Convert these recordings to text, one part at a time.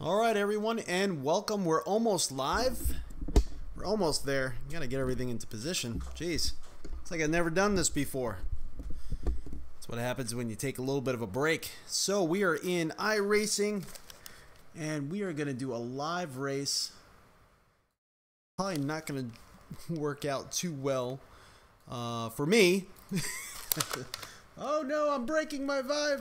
Alright everyone, and welcome. We're almost live. We're almost there. You gotta get everything into position. Jeez. It's like I've never done this before. That's what happens when you take a little bit of a break. So we are in iRacing, and we are gonna do a live race. Probably not gonna work out too well for me. Oh no, I'm breaking my Vive.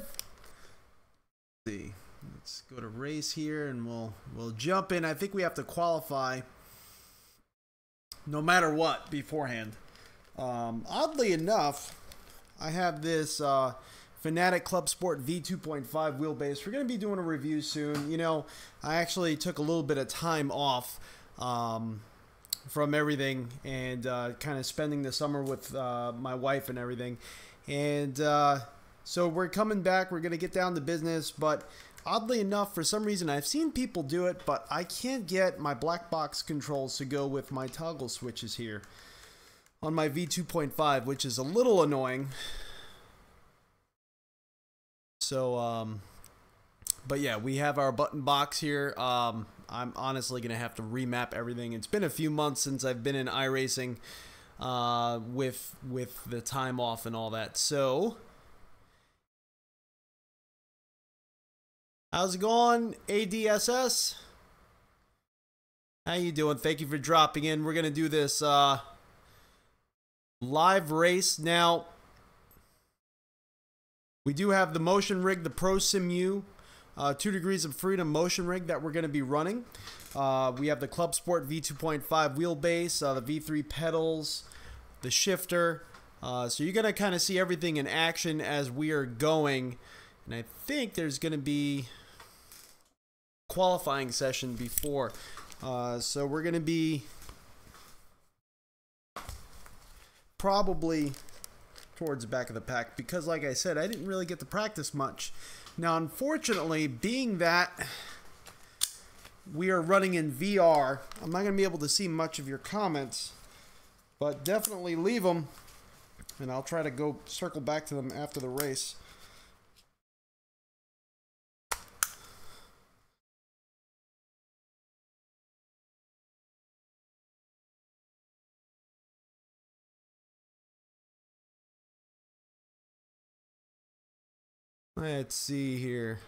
Let's see. Let's go to race here, and we'll jump in. I think we have to qualify no matter what beforehand. Oddly enough, I have this Fanatec ClubSport V2.5 wheelbase. We're going to be doing a review soon. You know, I actually took a little bit of time off from everything, and kind of spending the summer with my wife and everything. And so we're coming back. We're going to get down to business, but oddly enough, for some reason, I've seen people do it, but I can't get my black box controls to go with my toggle switches here on my V2.5, which is a little annoying. So, but yeah, we have our button box here. I'm honestly going to have to remap everything. It's been a few months since I've been in iRacing with the time off and all that. So how's it going, ADSS? How you doing? Thank you for dropping in. We're gonna do this live race now. We do have the motion rig, the Prosimu 2 Degrees of Freedom motion rig that we're gonna be running. We have the ClubSport V2.5 wheelbase, the V3 pedals, the shifter. So you're gonna kind of see everything in action as we are going. And I think there's going to be qualifying session before. So we're going to be probably towards the back of the pack because, like I said, I didn't really get to practice much. Now, unfortunately, being that we are running in VR, I'm not going to be able to see much of your comments, but definitely leave them, and I'll try to go circle back to them after the race. Let's see here.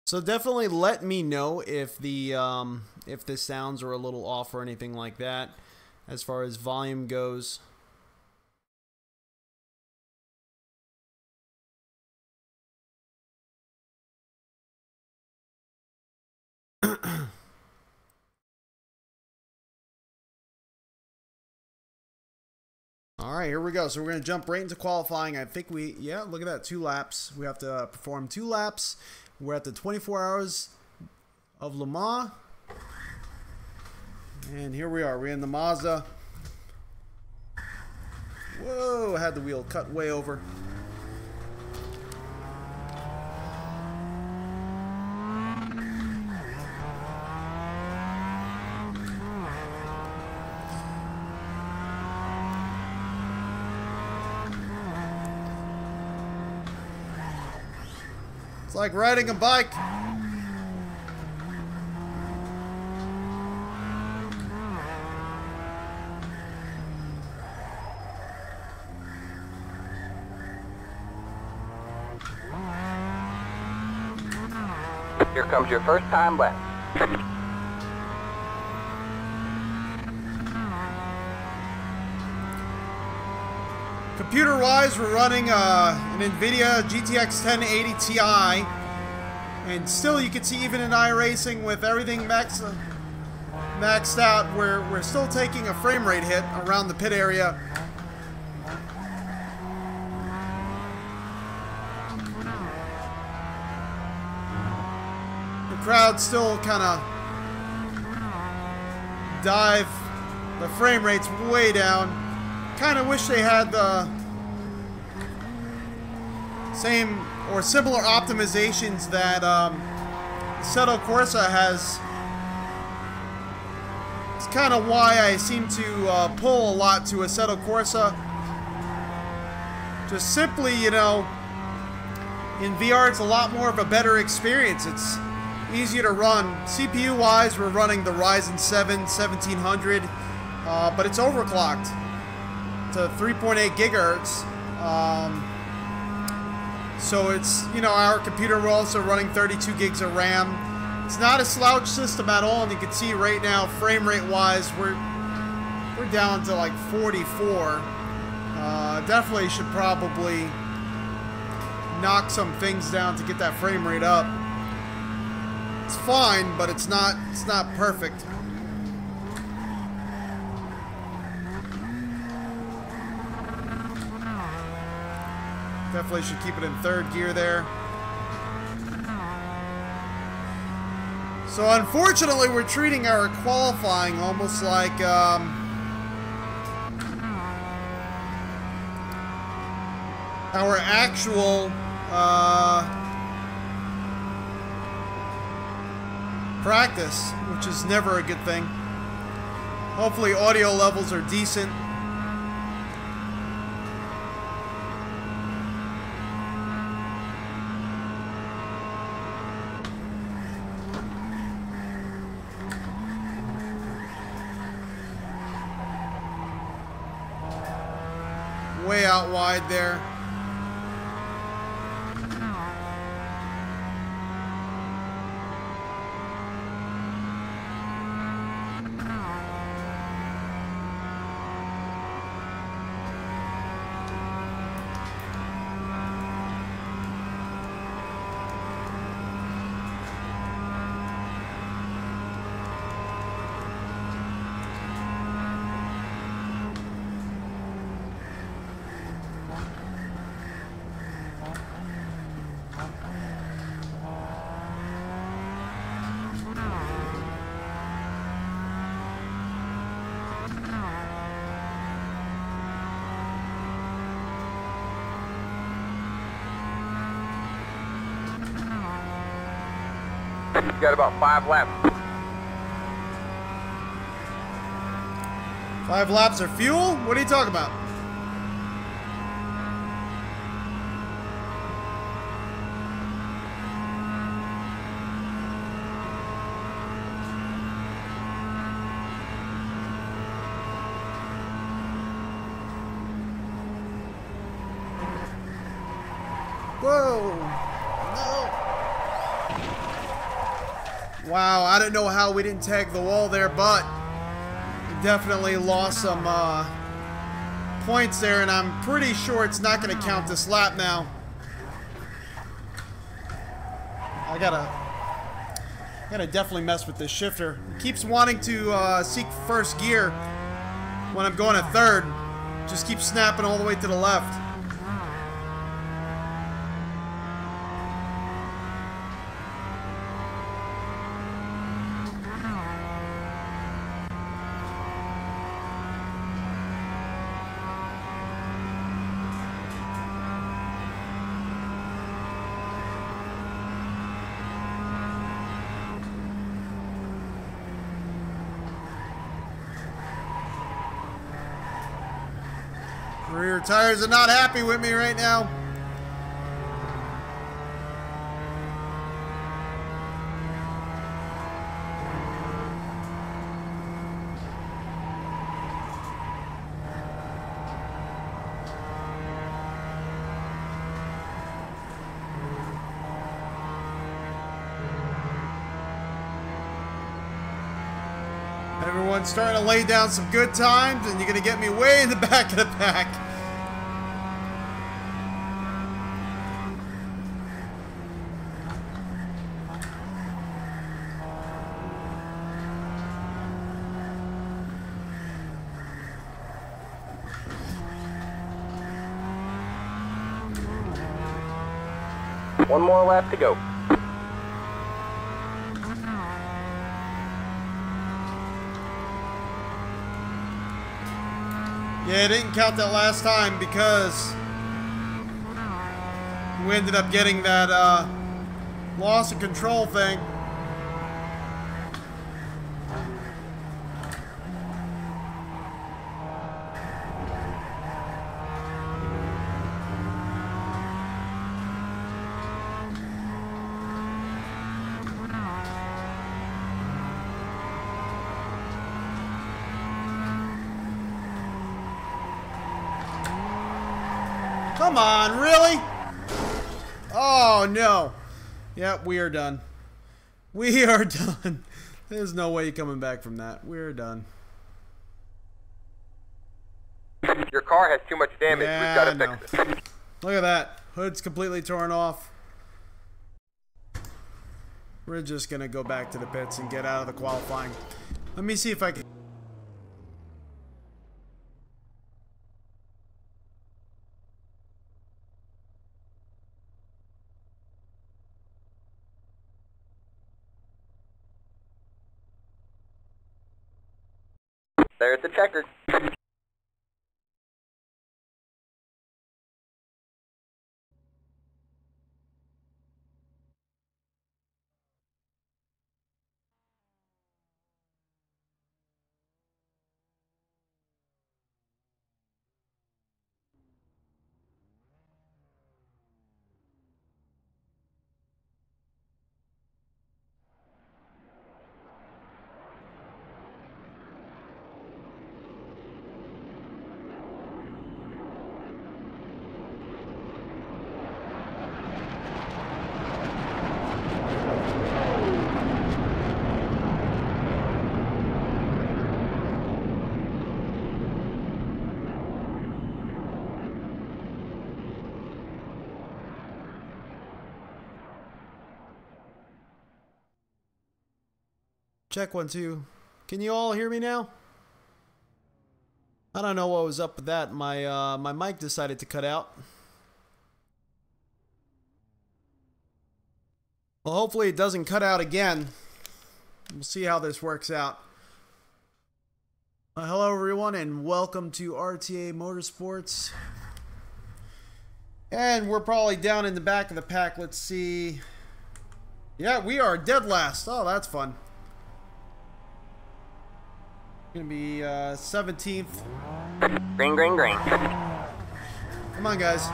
So definitely let me know if the sounds are a little off or anything like that as far as volume goes. All right, here we go. So we're going to jump right into qualifying. I think yeah, look at that, 2 laps. We have to perform 2 laps. We're at the 24 hours of Le Mans. And here we are. We're in the Mazda. Whoa, I had the wheel cut way over. It's like riding a bike. Here comes your first time lap. Computer-wise, we're running an NVIDIA GTX 1080 Ti, and still you can see even in iRacing with everything maxed out, we're still taking a frame rate hit around the pit area. The crowd still kind of dive. The frame rate's way down. Kind of wish they had the same or similar optimizations that Assetto Corsa has. It's kind of why I seem to pull a lot to Assetto Corsa. Just simply, you know, in VR it's a lot more of a better experience. It's easier to run. CPU wise, we're running the Ryzen 7 1700, but it's overclocked to 3.8 gigahertz. So it's, you know, our computer, we're also running 32 gigs of RAM. It's not a slouch system at all, and you can see right now, frame rate wise, we're down to like 44. Definitely should probably knock some things down to get that frame rate up. It's fine, but it's not perfect. Definitely should keep it in third gear there. So unfortunately, we're treating our qualifying almost like our actual practice, which is never a good thing. Hopefully audio levels are decent. Way out wide there. You got about 5 laps. 5 laps of fuel? What are you talking about? Whoa! No! Wow, I don't know how we didn't tag the wall there, but we definitely lost some points there, and I'm pretty sure it's not going to count this lap now. I gotta definitely mess with this shifter. It keeps wanting to seek first gear when I'm going to third. Just keeps snapping all the way to the left. Rear tires are not happy with me right now. Everyone's starting to lay down some good times, and you're going to get me way in the back of the pack. One more lap to go. Yeah, it didn't count that last time because We ended up getting that loss of control thing. Come on, really? Oh, no. Yep, we are done. We are done. There's no way you're coming back from that. We're done. Your car has too much damage. Yeah, We've got to fix it. Look at that. Hood's completely torn off. We're just going to go back to the pits and get out of the qualifying. Let me see if I can... There's the checker. Check 1 2. Can you all hear me now? I don't know what was up with that. My mic decided to cut out. Well, hopefully it doesn't cut out again. We'll see how this works out. Hello everyone and welcome to RTA Motorsports. And we're probably down in the back of the pack. Let's see. Yeah, we are dead last. Oh, that's fun. Gonna be 17th. Green, green, green. Come on, guys.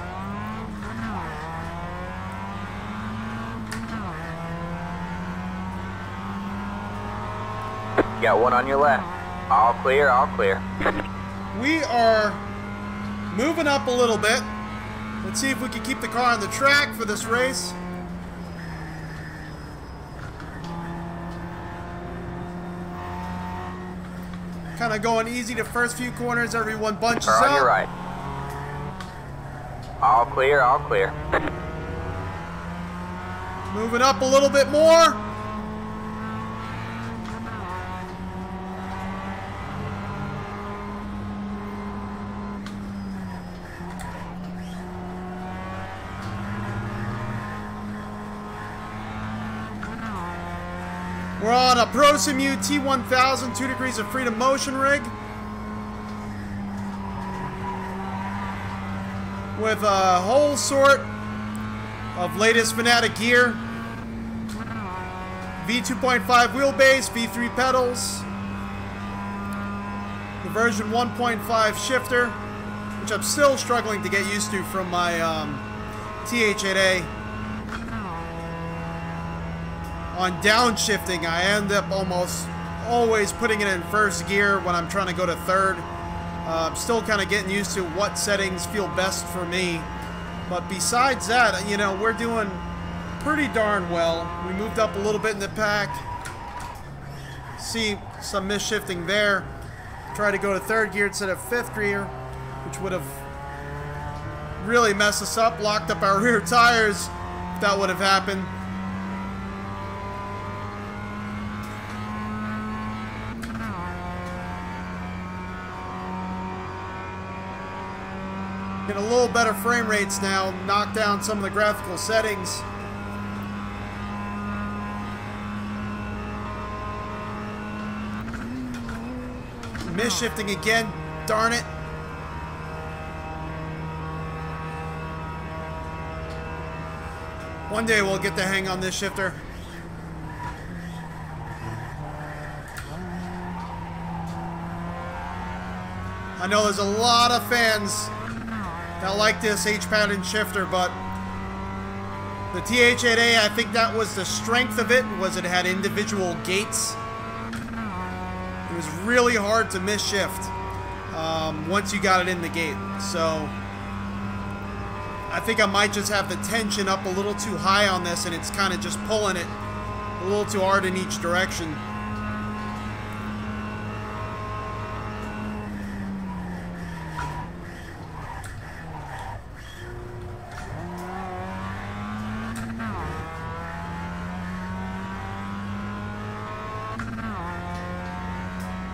Got one on your left. All clear, all clear. We are moving up a little bit. Let's see if we can keep the car on the track for this race. Kind of going easy the first few corners. Everyone bunches Car up. on your right. All clear, all clear. Moving up a little bit more. We're on a Prosimu T1000 2 degrees of freedom motion rig with a whole sort of latest Fanatec gear. V2.5 wheelbase, V3 pedals, the version 1.5 shifter, which I'm still struggling to get used to from my TH8A. On downshifting, I end up almost always putting it in first gear when I'm trying to go to third. I'm still kind of getting used to what settings feel best for me. But besides that, you know, we're doing pretty darn well. We moved up a little bit in the pack. See some misshifting there. Try to go to third gear instead of fifth gear, which would have really messed us up, locked up our rear tires if that would have happened. Get a little better frame rates now, knock down some of the graphical settings. Misshifting again, darn it. One day we'll get the hang on this shifter. I know there's a lot of fans that like this H-pattern shifter, but the TH8A, I think that was the strength of it, was it had individual gates. It was really hard to miss shift once you got it in the gate. So I think I might just have the tension up a little too high on this, and it's kind of just pulling it a little too hard in each direction.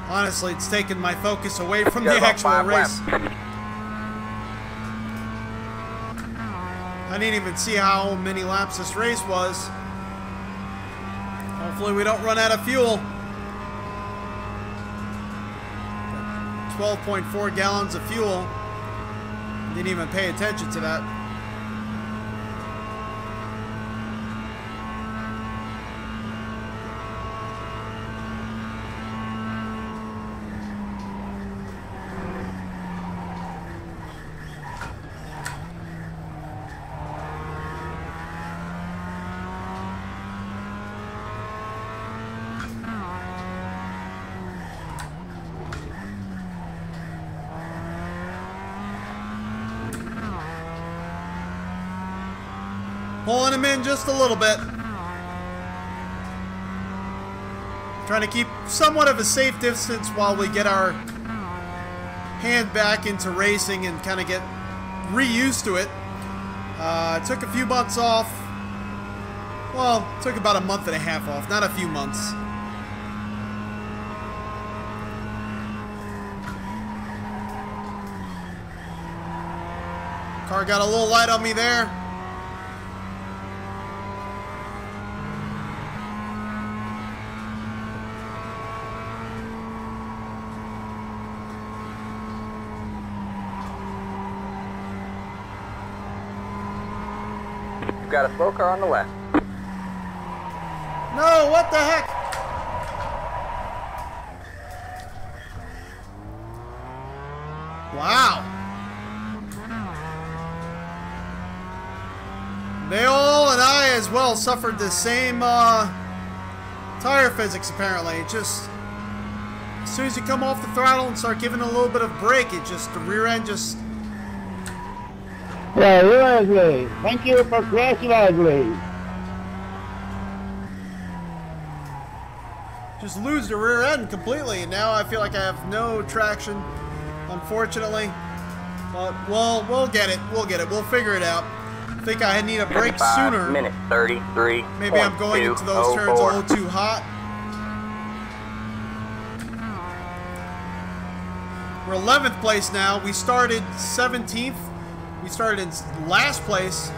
Honestly, it's taken my focus away from the actual race. I didn't even see how many laps this race was. Hopefully we don't run out of fuel. 12.4 gallons of fuel. Didn't even pay attention to that. Pulling him in just a little bit. Trying to keep somewhat of a safe distance while we get our hand back into racing and kind of get reused to it. Took a few months off. Well, took about a month and a half off, not a few months. Car got a little light on me there. Got a slow car on the left. No, what the heck? Wow. They all and I as well suffered the same tire physics apparently. It just, as soon as you come off the throttle and start giving a little bit of brake, it just, the rear end just... Yeah, Leslie. Thank you for CrashHawkGaming. Just lose the rear end completely, and now I feel like I have no traction, unfortunately. But we'll get it. We'll get it. We'll figure it out. I think I need a break sooner. Minute 33. Maybe I'm going into those turns a little too hot. We're 11th place now. We started 17th. We started in last place.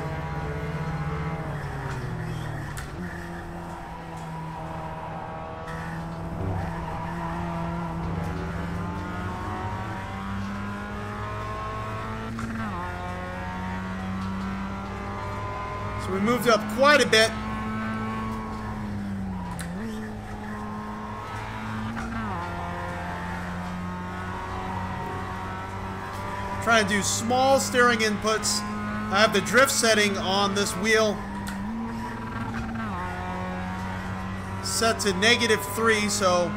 So we moved up quite a bit. Trying to do small steering inputs. I have the drift setting on this wheel set to -3, so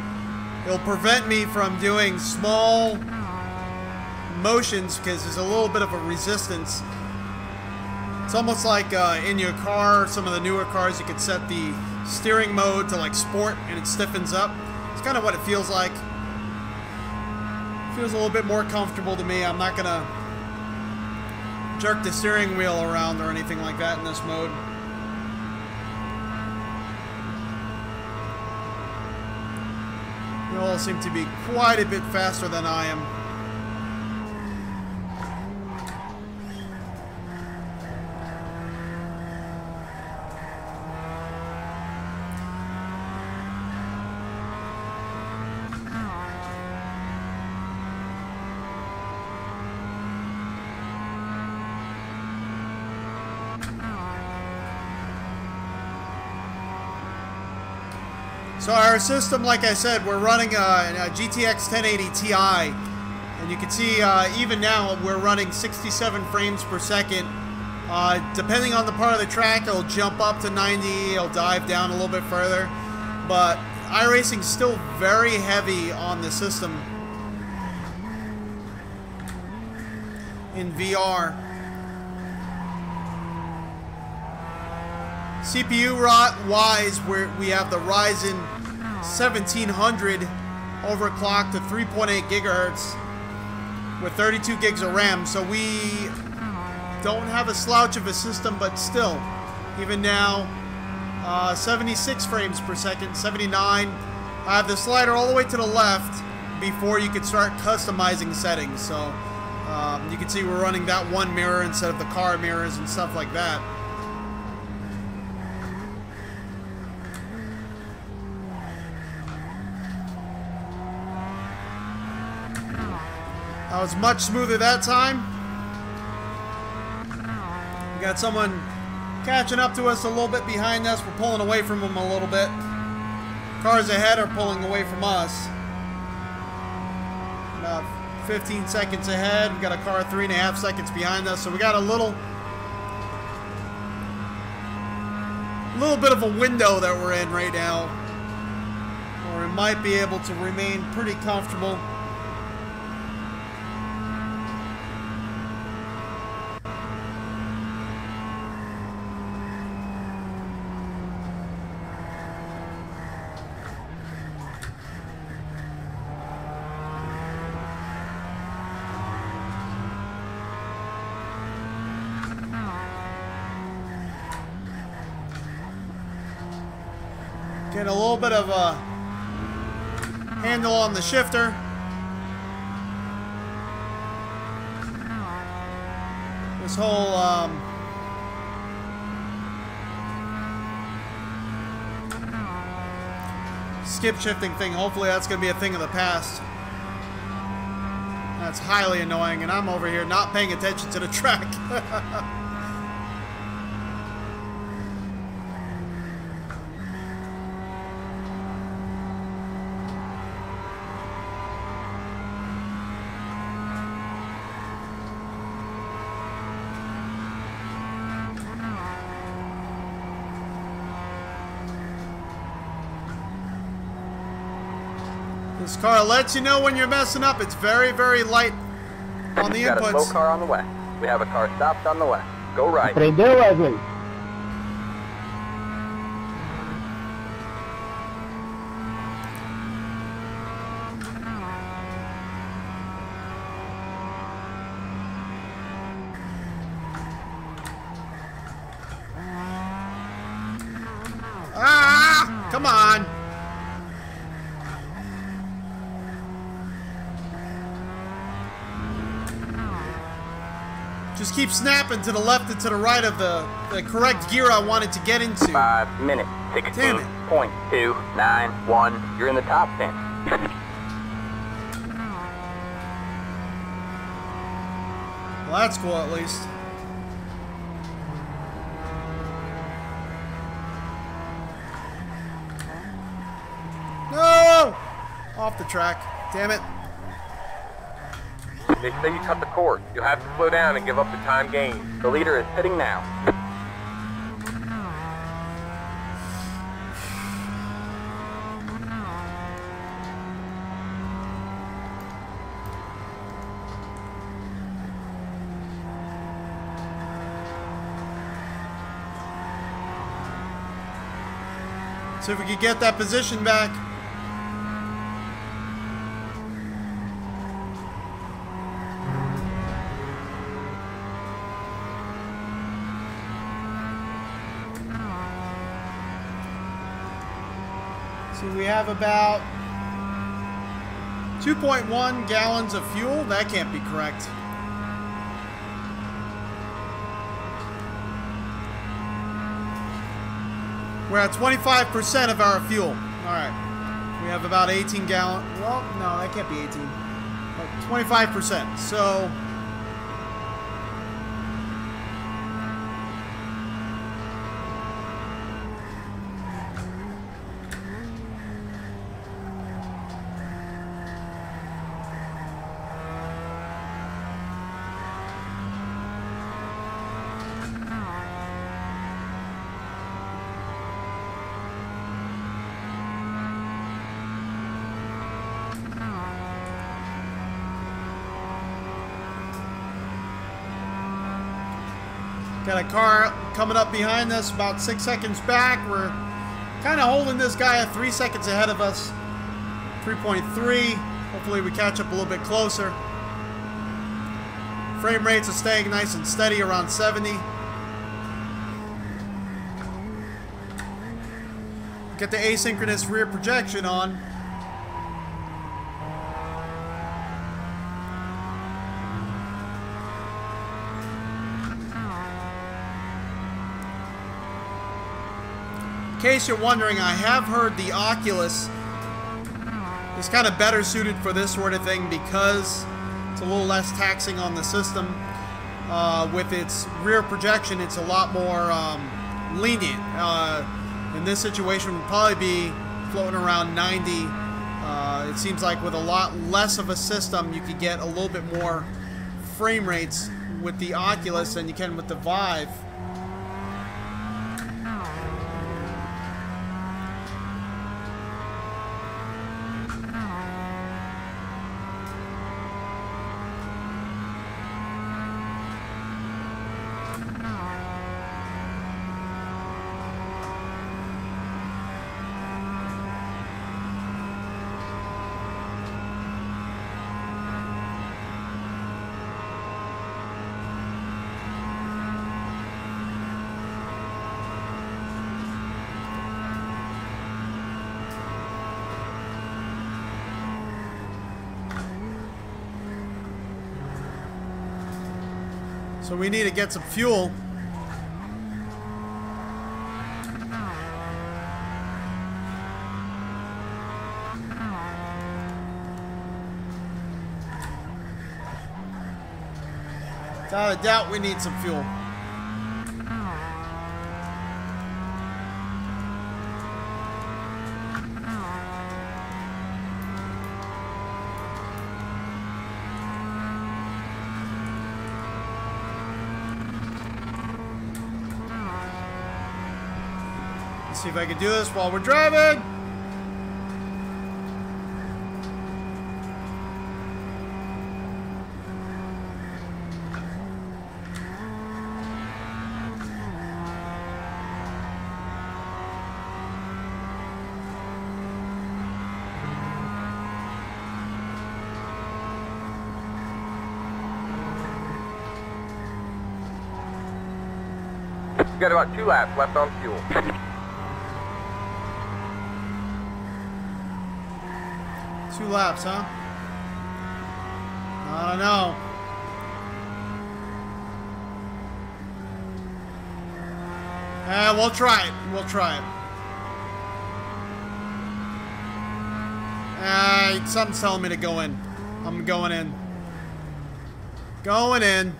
it'll prevent me from doing small motions because there's a little bit of a resistance. It's almost like in your car, some of the newer cars, you could set the steering mode to like sport and it stiffens up. It's kind of what it feels like. Feels a little bit more comfortable to me. I'm not gonna jerk the steering wheel around or anything like that in this mode. You all seem to be quite a bit faster than I am. So our system, like I said, we're running a GTX 1080 Ti, and you can see even now we're running 67 frames per second. Depending on the part of the track, it'll jump up to 90, it'll dive down a little bit further, but iRacing's still very heavy on the system in VR. CPU-wise, we have the Ryzen 1700 overclocked to 3.8 gigahertz with 32 gigs of RAM, so we don't have a slouch of a system, but still, even now, 76 frames per second, 79. I have the slider all the way to the left before you can start customizing settings, so you can see we're running that one mirror instead of the car mirrors and stuff like that. That was much smoother that time. We got someone catching up to us a little bit behind us. We're pulling away from them a little bit. Cars ahead are pulling away from us. About 15 seconds ahead. We got a car 3.5 seconds behind us. So we got a little bit of a window that we're in right now, where we might be able to remain pretty comfortable. Getting a little bit of a handle on the shifter. This whole skip shifting thing, hopefully that's going to be a thing of the past. That's highly annoying, and I'm over here not paying attention to the track. This car lets you know when you're messing up. It's very, very light on the inputs. Got a slow car on the way. We have a car stopped on the way. Go right. Prendeu, Wesley. Ah! Come on! Just keep snapping to the left and to the right of the correct gear I wanted to get into. 5 minutes. 16.291. You're in the top 10. Well, that's cool at least. No! Off the track. Damn it. They say you cut the cord. You'll have to slow down and give up the time gained. The leader is pitting now. See if we can get that position back. So we have about 2.1 gallons of fuel. That can't be correct. We're at 25% of our fuel. All right. We have about 18 gallons. Well, no, that can't be 18. But 25%. So Got a car coming up behind us about 6 seconds back. We're kind of holding this guy at 3 seconds ahead of us. 3.3. Hopefully we catch up a little bit closer. Frame rates are staying nice and steady around 70. Get the asynchronous rear projection on. In case you're wondering, I have heard the Oculus is kind of better suited for this sort of thing because it's a little less taxing on the system. With its rear projection, it's a lot more lenient. In this situation, would probably be floating around 90. It seems like with a lot less of a system, you could get a little bit more frame rates with the Oculus than you can with the Vive. So we need to get some fuel. Without a doubt, we need some fuel. Let's see if I can do this while we're driving. You got about 2 laps left on fuel. 2 laps, huh? I don't know. We'll try it. We'll try it. Something's telling me to go in. I'm going in. Going in.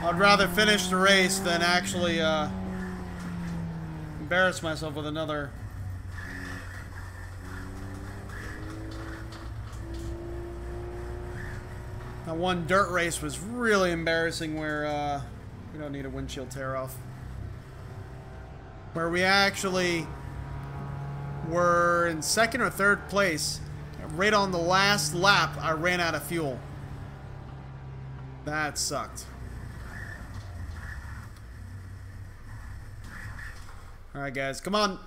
I'd rather finish the race than actually embarrass myself with another. That one dirt race was really embarrassing where we don't need a windshield tear off. Where we actually were in 2nd or 3rd place. Right on the last lap, I ran out of fuel. That sucked. Alright guys, come on.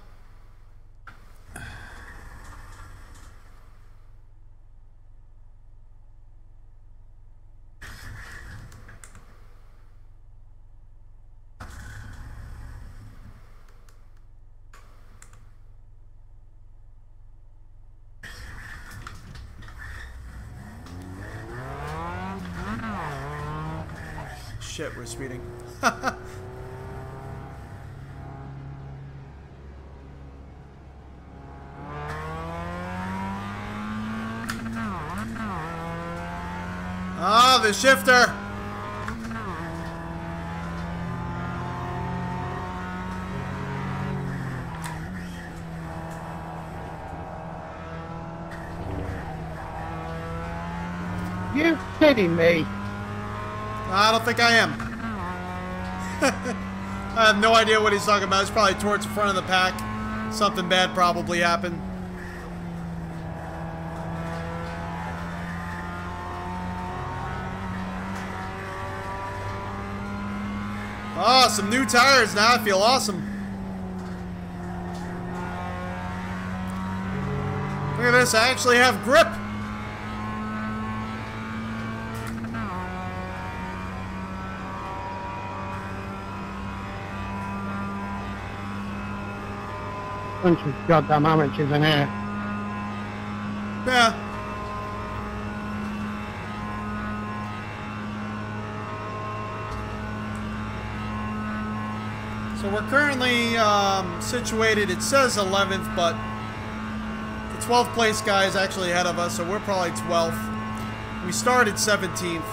Shit, we're speeding. Ah, the shifter. You kidding me? I don't think I am. I have no idea what he's talking about. It's probably towards the front of the pack. Something bad probably happened. Oh, some new tires. Now I feel awesome. Look at this. I actually have grip. Bunch of goddamn amateurs in here. Yeah. So we're currently situated, it says 11th, but the 12th place guy is actually ahead of us, so we're probably 12th. We started 17th.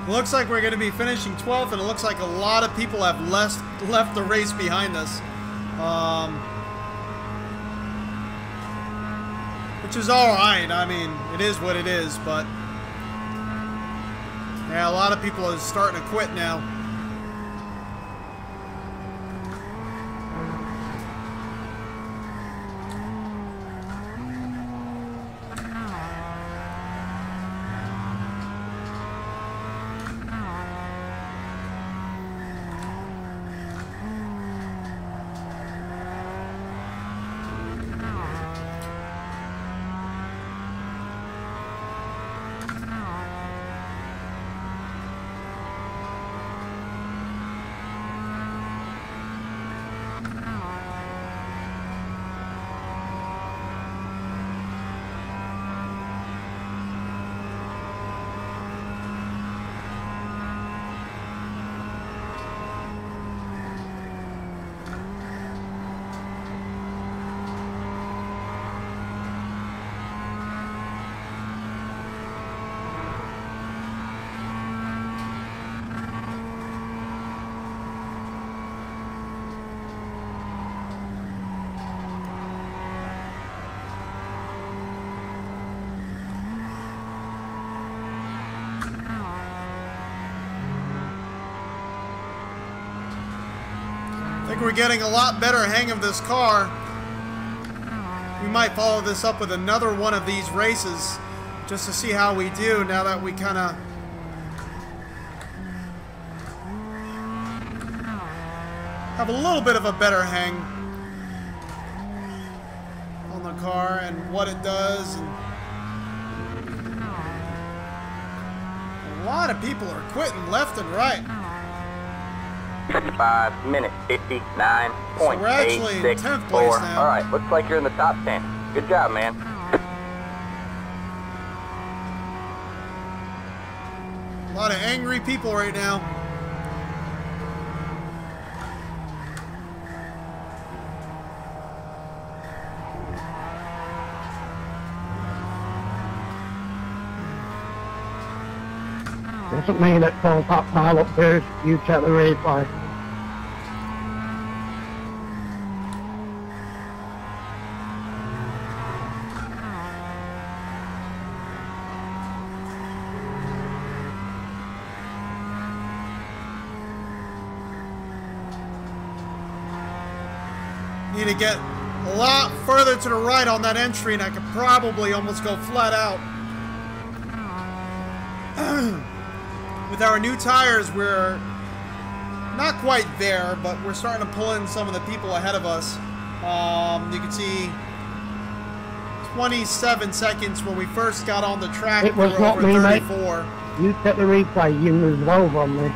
It looks like we're going to be finishing 12th, and it looks like a lot of people have left the race behind us. Which is alright. I mean, it is what it is, but yeah, a lot of people are starting to quit now. I think we're getting a lot better hang of this car. We might follow this up with another one of these races just to see how we do now that we kind of have a little bit of a better hang on the car and what it does. And a lot of people are quitting left and right. 5 minutes, 59.864. So we're actually in 10th place now. All right, looks like you're in the top 10. Good job, man. A lot of angry people right now. Doesn't mean that full top pilot boost, you check the replay. Need to get a lot further to the right on that entry, and I could probably almost go flat out. With our new tires, we're not quite there, but we're starting to pull in some of the people ahead of us. You can see 27 seconds when we first got on the track. It was not me, 34. Mate. You check the replay, you moved over on me.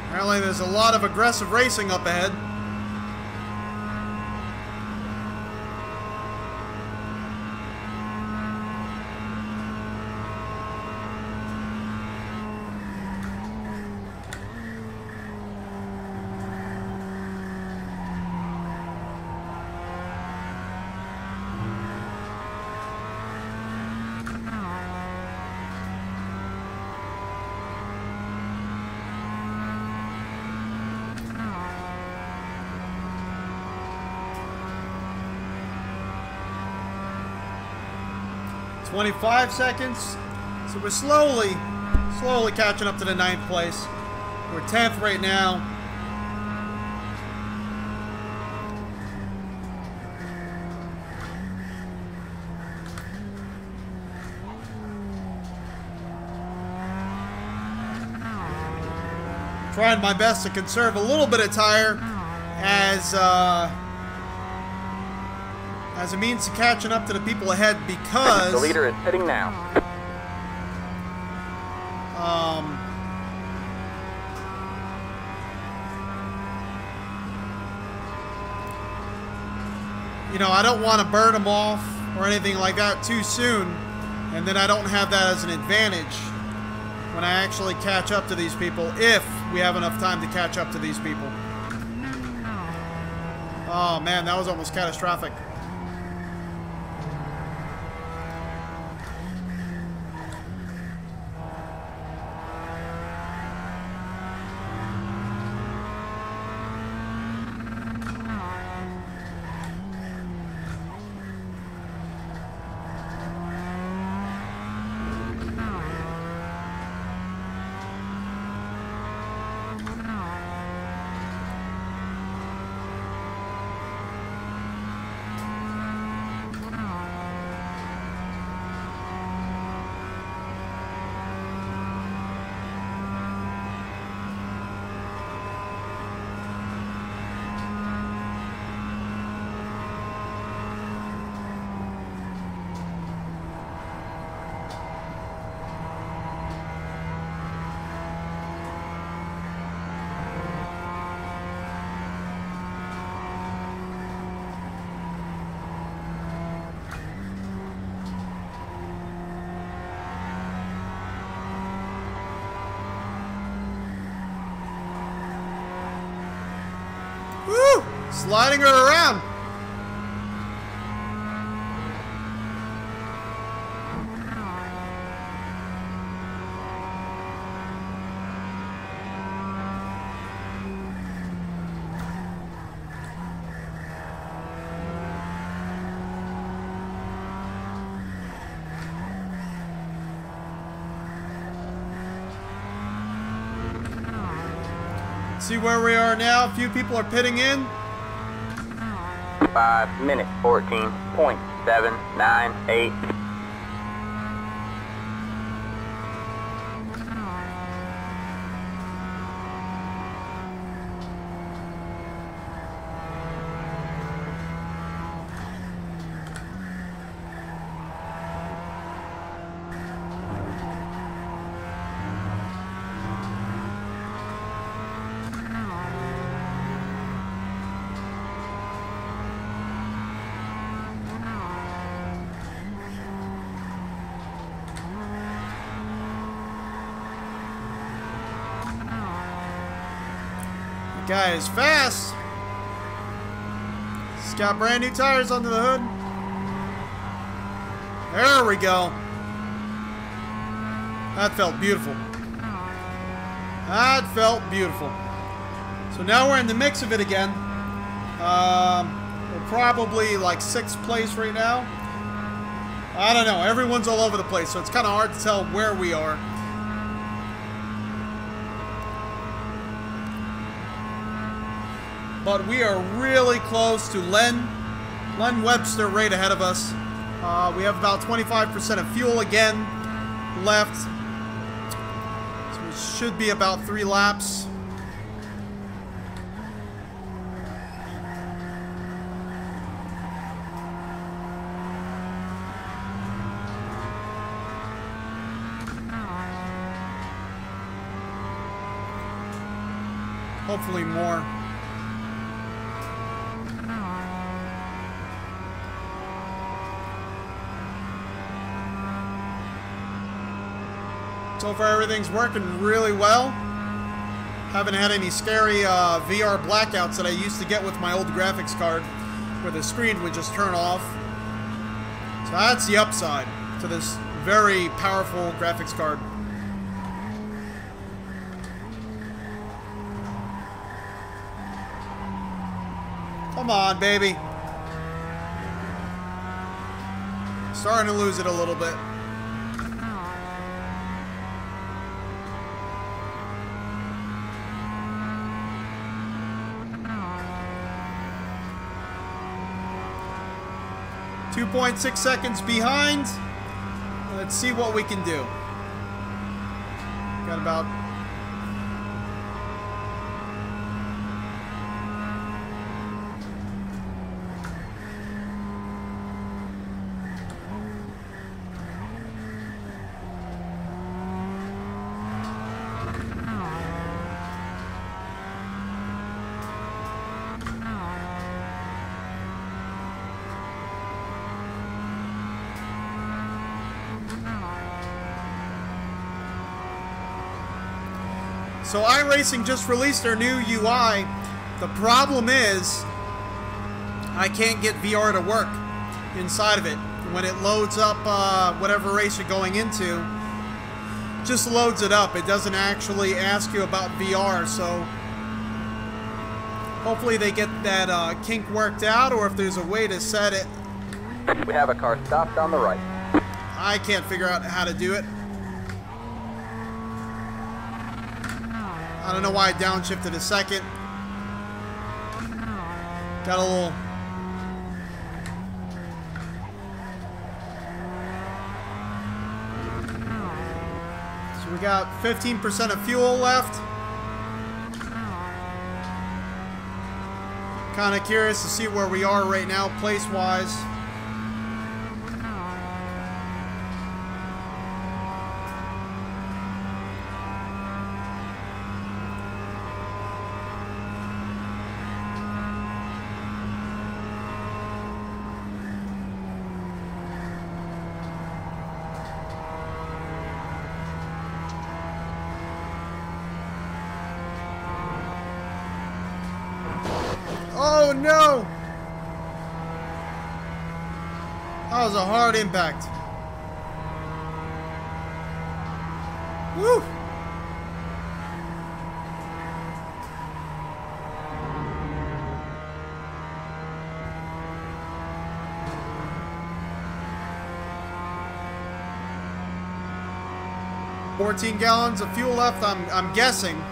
Apparently there's a lot of aggressive racing up ahead. .25 seconds. So we're slowly catching up to the 9th place. We're 10th right now. Trying my best to conserve a little bit of tire as a means to catching up to the people ahead, because the leader is heading now. You know, I don't want to burn them off or anything like that too soon, and then I don't have that as an advantage when I actually catch up to these people, if we have enough time to catch up to these people. Oh man, that was almost catastrophic. Woo! Sliding her around. See where we are now. A few people are pitting in. 5 minutes 14.798. The guy is fast. He's got brand new tires under the hood. There we go. That felt beautiful. That felt beautiful. So now we're in the mix of it again. We're probably like 6th place right now. I don't know. Everyone's all over the place, so it's kind of hard to tell where we are. But we are really close to Len Webster right ahead of us. We have about 25% of fuel again left. So it should be about 3 laps. Hopefully more. So far everything's working really well. Haven't had any scary VR blackouts that I used to get with my old graphics card where the screen would just turn off. So that's the upside to this very powerful graphics card. Come on, baby. Starting to lose it a little bit. .6 seconds behind. Let's see what we can do. Got about So iRacing just released their new UI. The problem is I can't get VR to work inside of it. When it loads up whatever race you're going into, just loads it up. It doesn't actually ask you about VR. So hopefully they get that kink worked out, or if there's a way to set it. We have a car stopped on the right. I can't figure out how to do it. I don't know why I downshifted a second. Got a little... So we got 15% of fuel left. Kind of curious to see where we are right now, place-wise. Oh no! That was a hard impact. Woo! $14 gallons of fuel left, I'm guessing.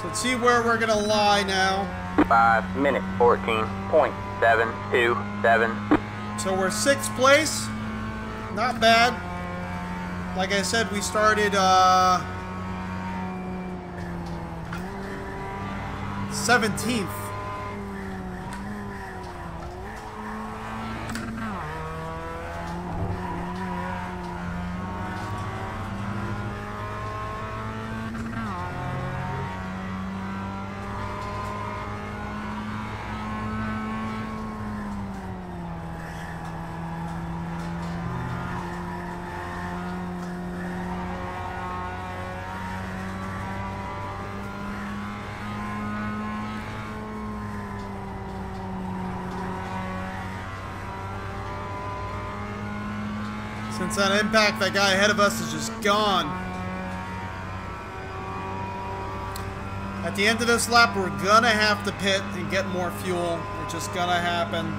Let's see where we're gonna lie now. 5 minutes, 14.727. So we're 6th place. Not bad. Like I said, we started 17th. Since that impact, that guy ahead of us is just gone. At the end of this lap, we're gonna have to pit and get more fuel. It's just gonna happen.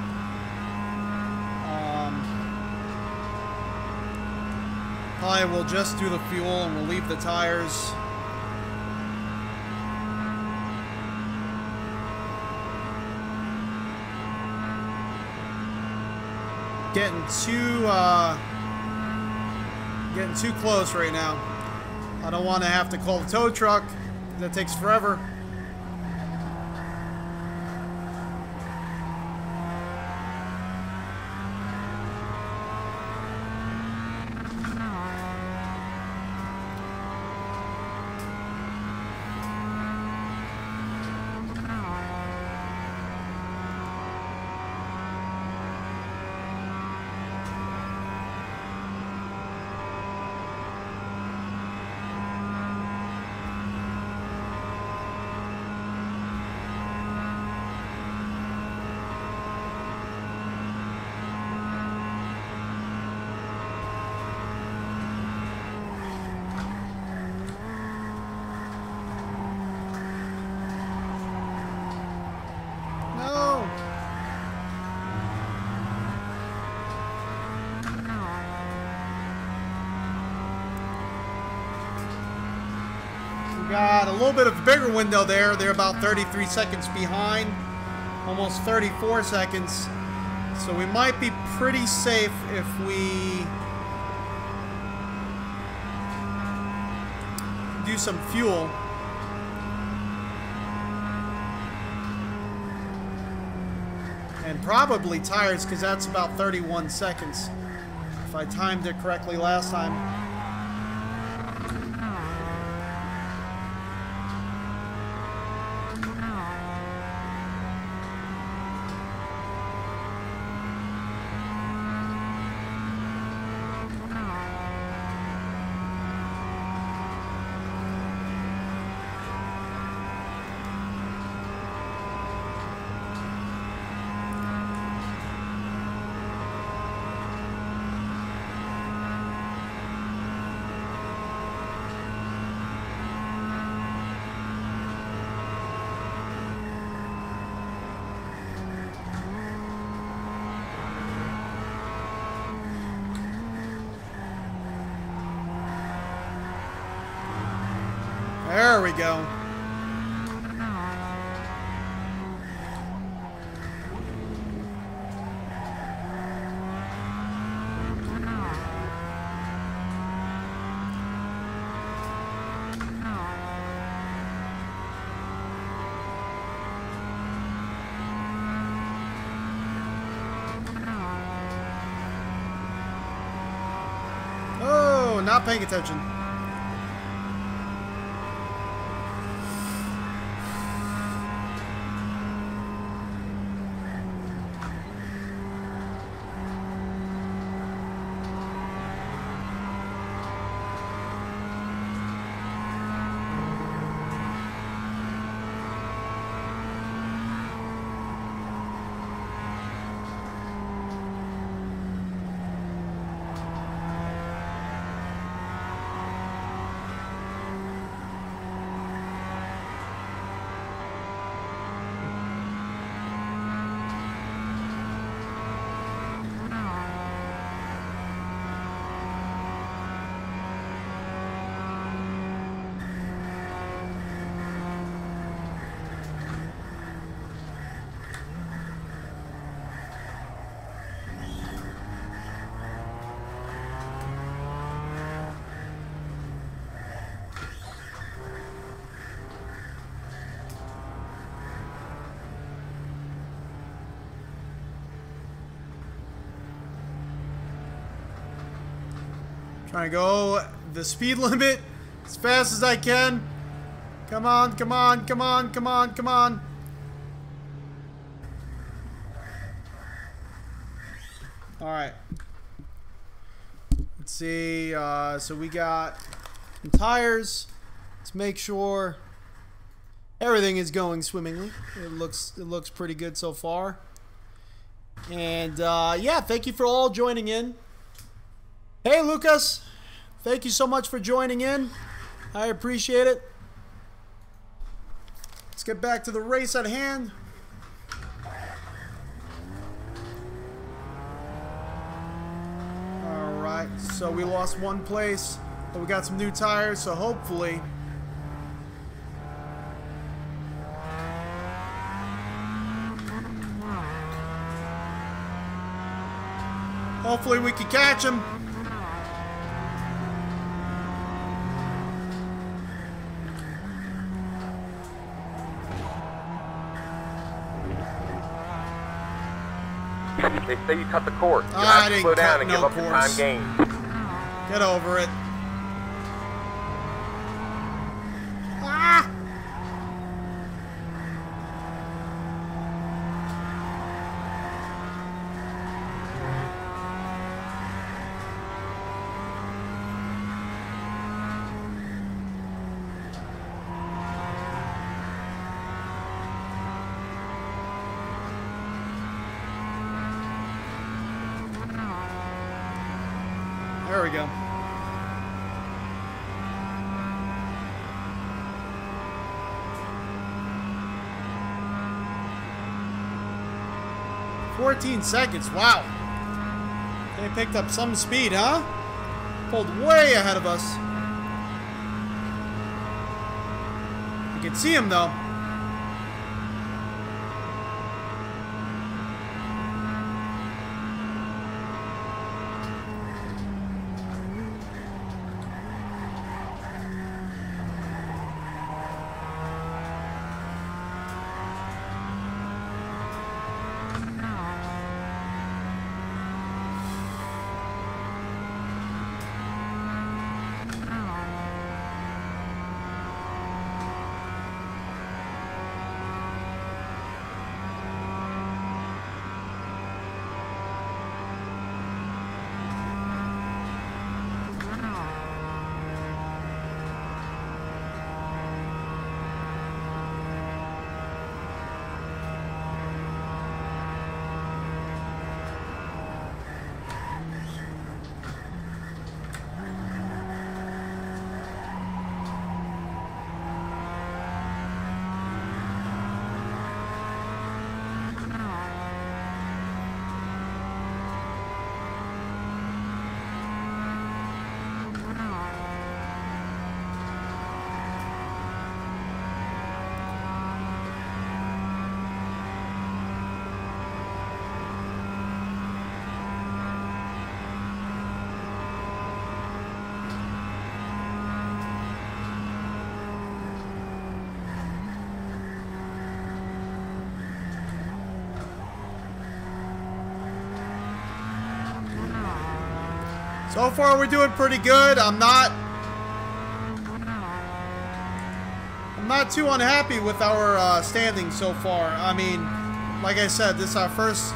Probably we'll just do the fuel and we'll leave the tires. Getting too close right now. I don't want to have to call the tow truck. That takes forever. Got a little bit of a bigger window there. They're about 33 seconds behind. Almost 34 seconds. So we might be pretty safe if we do some fuel. And probably tires, because that's about 31 seconds. If I timed it correctly last time. There we go. Oh, not paying attention. Trying to go the speed limit as fast as I can. Come on, come on, come on, come on, come on. Alright. Let's see. So we got some tires. Let's make sure everything is going swimmingly. It looks pretty good so far. And yeah, thank you for all joining in. Hey, Lucas. Thank you so much for joining in. I appreciate it. Let's get back to the race at hand. Alright, so we lost one place, but we got some new tires, so hopefully we can catch him. They say you cut the course. You I have to didn't slow down cut and no give up the time course. gained. Get over it. Ah! There we go. $14 wow. They picked up some speed, huh? Pulled way ahead of us. You can see him though. So far, we're doing pretty good. I'm not too unhappy with our standing so far. I mean, like I said, this is our first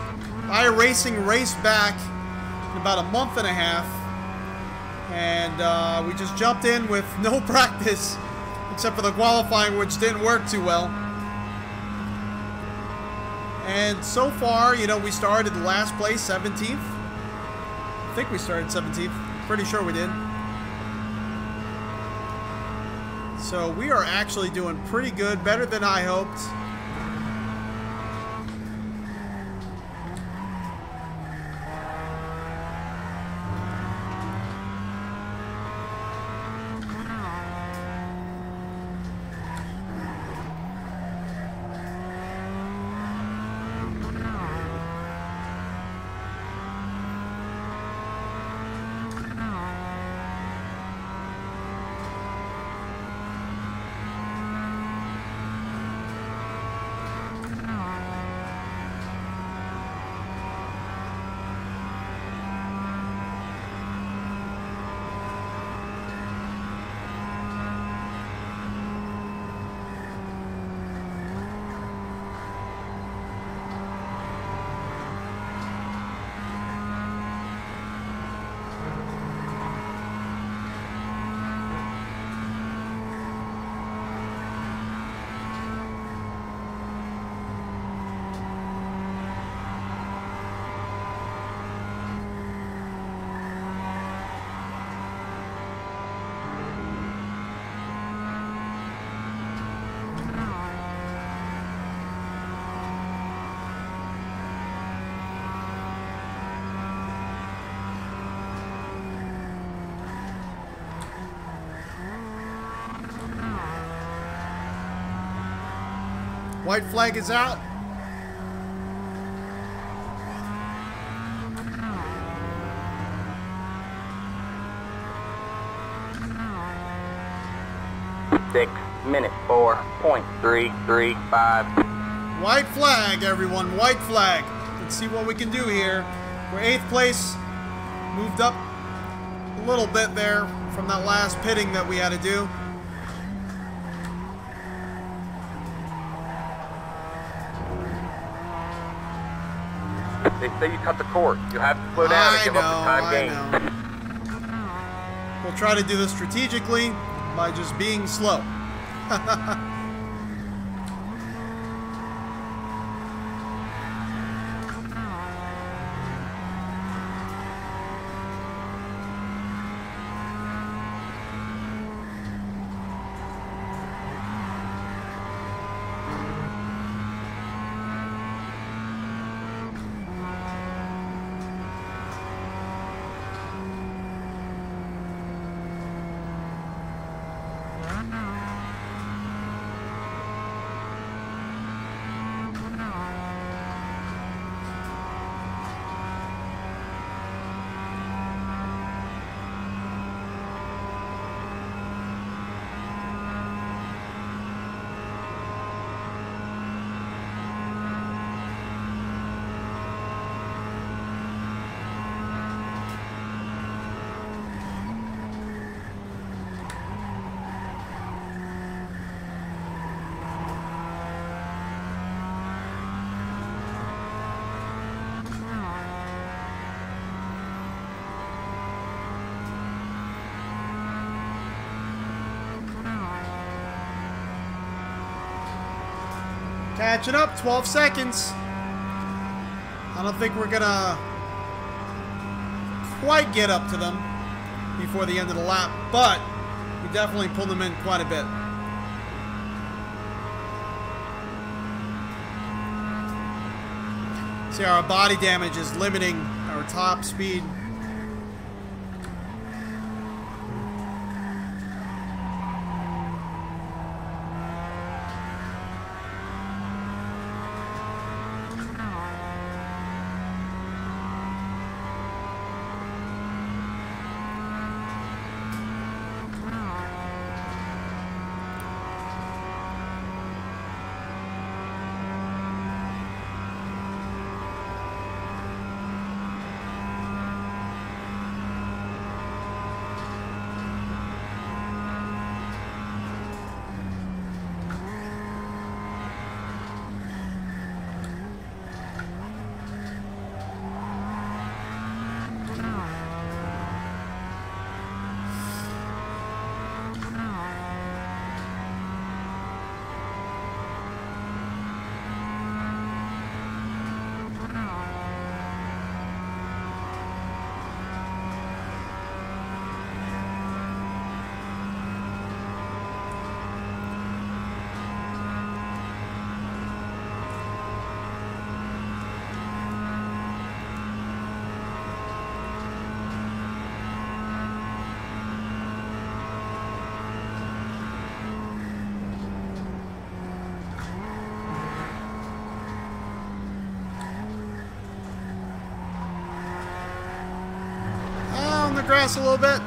iRacing race back in about a month and a half. And we just jumped in with no practice, except for the qualifying, which didn't work too well. And so far, you know, we started last place, 17th. I think we started 17th. Pretty sure we did. So we are actually doing pretty good, better than I hoped. White flag is out. Minute 4.335. White flag, everyone. White flag. Let's see what we can do here. We're 8th place. Moved up a little bit there from that last pitting that we had to do. They say you cut the cord. You have to slow down and give up the time gained. We'll try to do this strategically by just being slow. Catching up, 12 seconds. I don't think we're gonna quite get up to them before the end of the lap, but we definitely pulled them in quite a bit. See, our body damage is limiting our top speed. Grass a little bit.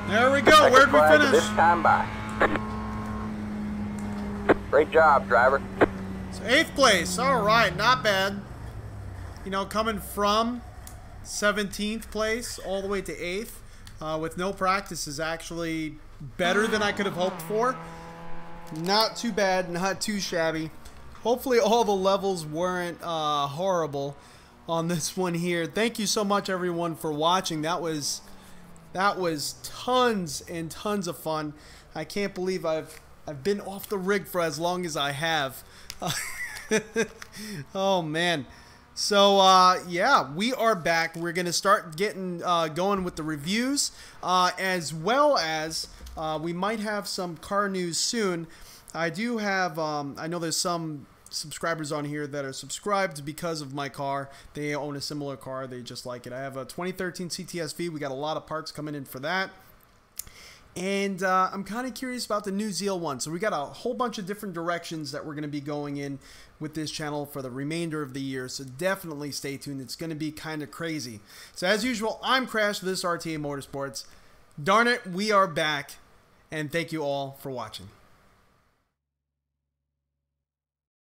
There we go. Where'd we finish? This time by. Great job, driver. So 8th place. All right, not bad. You know, coming from 17th place all the way to 8th with no practice is actually better than I could have hoped for. Not too bad, not too shabby. Hopefully all the levels weren't horrible on this one here. Thank you so much, everyone, for watching. That was tons and tons of fun. I can't believe I've been off the rig for as long as I have. Oh man. So yeah, we are back. We're gonna start getting going with the reviews, as well as we might have some car news soon. I do have I know there's some subscribers on here that are subscribed because of my car. They own a similar car, they just like it. I have a 2013 CTS-V. We got a lot of parts coming in for that. And I'm kind of curious about the new Zeal one. So we got a whole bunch of different directions that we're going to be going in with this channel for the remainder of the year. So definitely stay tuned. It's going to be kind of crazy. So as usual, I'm Crash for this RTA Motorsports. Darn it, we are back. And thank you all for watching.